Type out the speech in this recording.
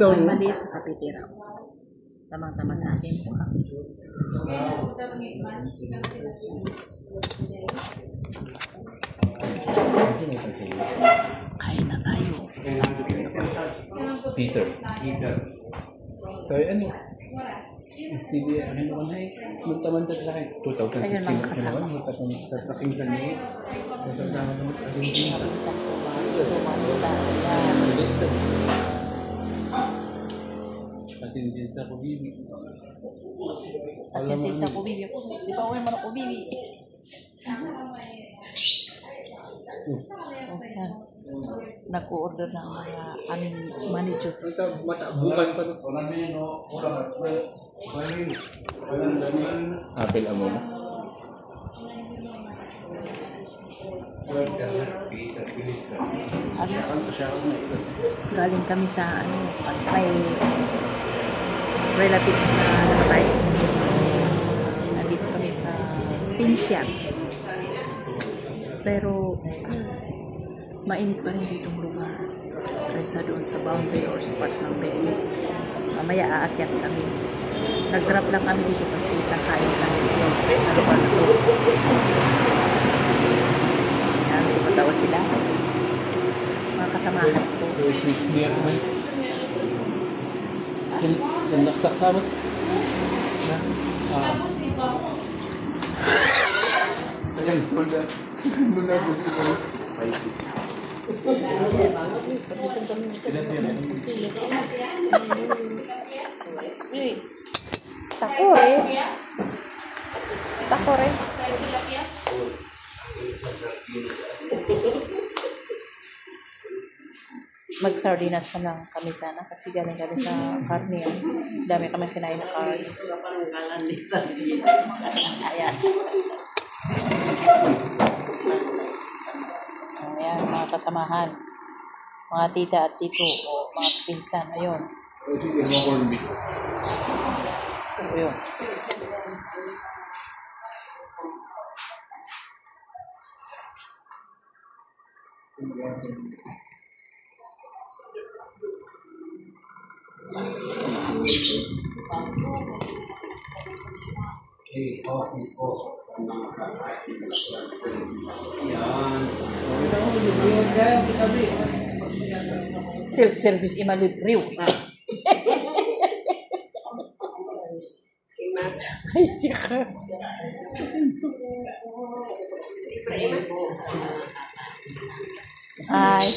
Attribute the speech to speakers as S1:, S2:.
S1: May maliit na kapitira. Tamang-tama sa akin. Kain na tayo.
S2: Peter. So, ano? STD, ano naman na eh? Magtaman sa akin. 2016
S1: Ayun, mga kasama.
S2: Magtatasing sa niyo. Magtasama naman sa Argentina. Patinsin sa kubibi.
S1: Pasinsin sa kubibi. Si Pauwi man ang kubibi. Yan. Nag-order ng mga aming manager.
S2: Bukan pa ito. Apple amo na.
S1: Galing kami sa may relatives na namatay. So, nandito kami sa Pinsian. Pero mainit pa rin ditong lugar kaysa doon sa boundary or sa part ng Benguet. Mamaya aakyat kami. Nag-drop lang kami dito kasi kakain kami dito sa lugar na to. Yan, tumatawa sila. Mga kasamahan ko.
S2: Swiss niya naman. Sinaksak sa amin. Ayan, muna gusto ko.
S1: Takore. Takore. Mag-sardinas na lang kami sana kasi galing kami sa karne. Dami kami kinain na karne. Ayan. Ayan, mga kasamahan. Mga tita at tito o mga pinsan. Ayun. Ayun. Self-service imalibriw. Ay, sika. Ay.